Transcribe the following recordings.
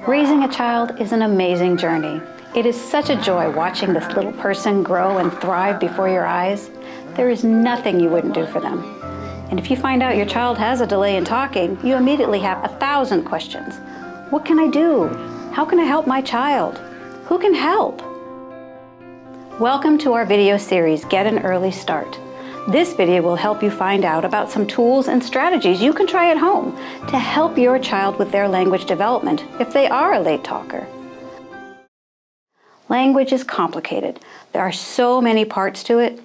Raising a child is an amazing journey. It is such a joy watching this little person grow and thrive before your eyes. There is nothing you wouldn't do for them. And if you find out your child has a delay in talking, you immediately have 1,000 questions. What can I do? How can I help my child? Who can help? Welcome to our video series, Get an Early Start. This video will help you find out about some tools and strategies you can try at home to help your child with their language development if they are a late talker. Language is complicated. There are so many parts to it.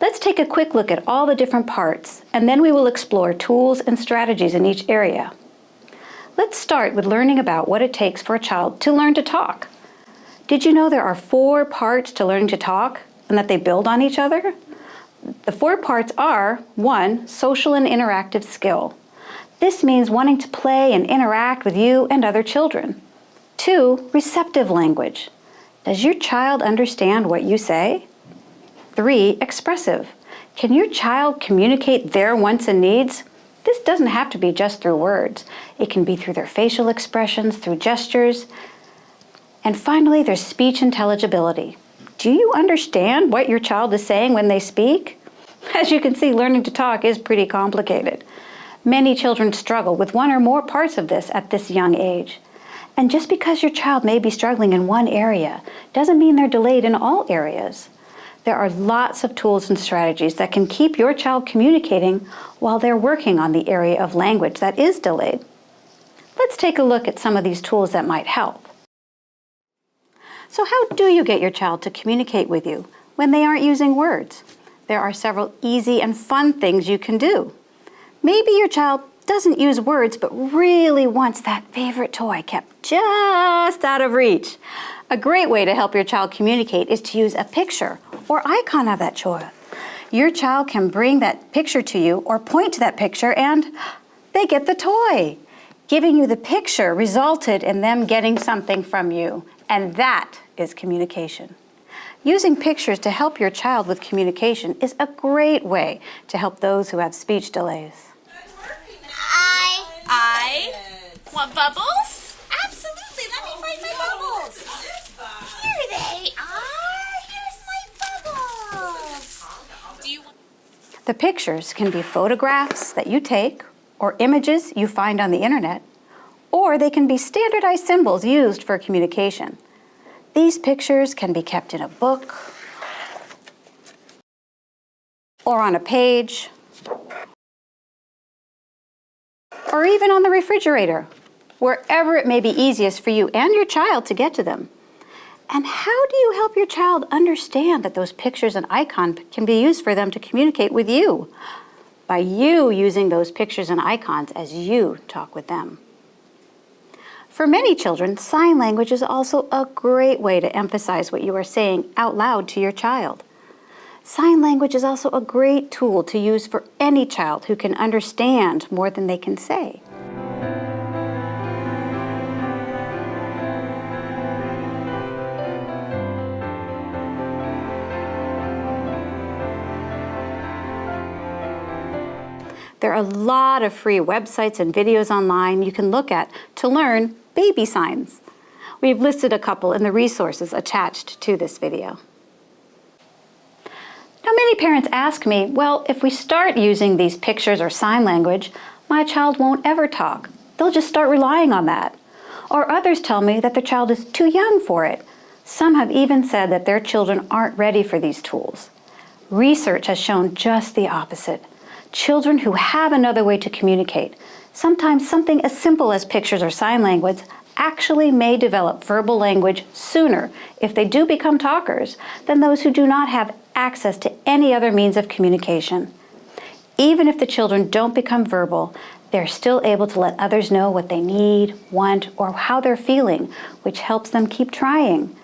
Let's take a quick look at all the different parts, and then we will explore tools and strategies in each area. Let's start with learning about what it takes for a child to learn to talk. Did you know there are 4 parts to learning to talk and that they build on each other? The 4 parts are: 1, social and interactive skill. This means wanting to play and interact with you and other children. 2, receptive language. Does your child understand what you say? 3, expressive. Can your child communicate their wants and needs? This doesn't have to be just through words. It can be through their facial expressions, through gestures. And finally, there's speech intelligibility. Do you understand what your child is saying when they speak? As you can see, learning to talk is pretty complicated. Many children struggle with one or more parts of this at this young age. And just because your child may be struggling in one area doesn't mean they're delayed in all areas. There are lots of tools and strategies that can keep your child communicating while they're working on the area of language that is delayed. Let's take a look at some of these tools that might help. So how do you get your child to communicate with you when they aren't using words? There are several easy and fun things you can do. Maybe your child doesn't use words but really wants that favorite toy kept just out of reach. A great way to help your child communicate is to use a picture or icon of that toy. Your child can bring that picture to you or point to that picture and they get the toy. Giving you the picture resulted in them getting something from you, and that is communication. Using pictures to help your child with communication is a great way to help those who have speech delays. I want bubbles? Absolutely, let me find my bubbles. Here they are. Here's my bubbles. The pictures can be photographs that you take or images you find on the internet, or they can be standardized symbols used for communication. These pictures can be kept in a book or on a page or even on the refrigerator, wherever it may be easiest for you and your child to get to them. And how do you help your child understand that those pictures and icons can be used for them to communicate with you? By you using those pictures and icons as you talk with them. For many children, sign language is also a great way to emphasize what you are saying out loud to your child. Sign language is also a great tool to use for any child who can understand more than they can say. There are a lot of free websites and videos online you can look at to learn baby signs. We've listed a couple in the resources attached to this video. Now, many parents ask me, well, if we start using these pictures or sign language, my child won't ever talk. They'll just start relying on that. Or others tell me that their child is too young for it. Some have even said that their children aren't ready for these tools. Research has shown just the opposite. Children who have another way to communicate, sometimes something as simple as pictures or sign language, actually may develop verbal language sooner if they do become talkers than those who do not have access to any other means of communication. Even if the children don't become verbal, they're still able to let others know what they need, want, or how they're feeling, which helps them keep trying.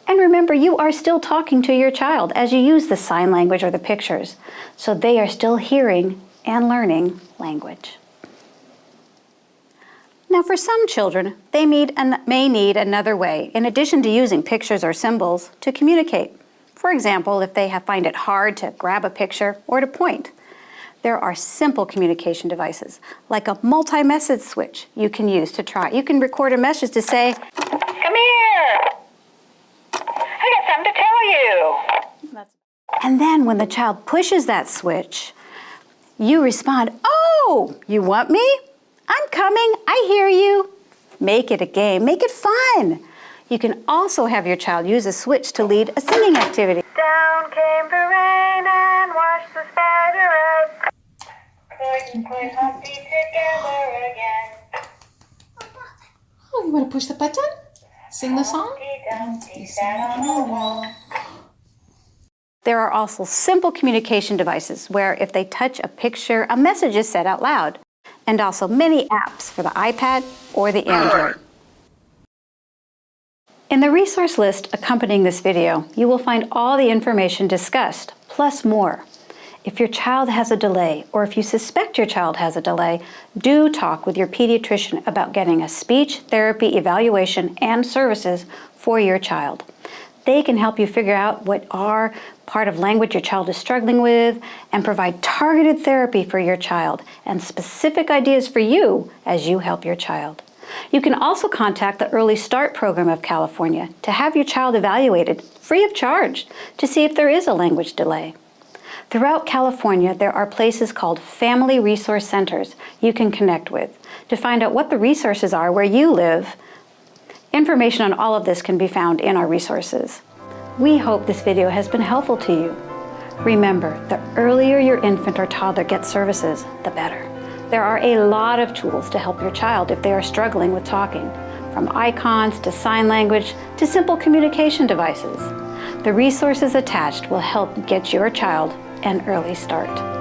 And remember, you are still talking to your child as you use the sign language or the pictures, so they are still hearing and learning language. Now, for some children, they may need another way, in addition to using pictures or symbols, to communicate. For example, if they find it hard to grab a picture or to point. There are simple communication devices, like a multi-message switch you can use to try. You can record a message to say, And then when the child pushes that switch, you respond, "Oh, you want me? I'm coming, I hear you." Make it a game, make it fun. You can also have your child use a switch to lead a singing activity. Down came the rain and washed the spider out. Put Humpty together again. Oh, you want to push the button? Sing the song? There are also simple communication devices where if they touch a picture, a message is said out loud. And also many apps for the iPad or the Android. In the resource list accompanying this video, you will find all the information discussed, plus more. If your child has a delay, or if you suspect your child has a delay, do talk with your pediatrician about getting a speech therapy evaluation and services for your child. They can help you figure out what part of language your child is struggling with and provide targeted therapy for your child and specific ideas for you as you help your child. You can also contact the EarlyStart program of California to have your child evaluated free of charge to see if there is a language delay. Throughout California, there are places called Family Resource Centers you can connect with to find out what the resources are where you live. Information on all of this can be found in our resources. We hope this video has been helpful to you. Remember, the earlier your infant or toddler gets services, the better. There are a lot of tools to help your child if they are struggling with talking, from icons to sign language to simple communication devices. The resources attached will help get your child an early start.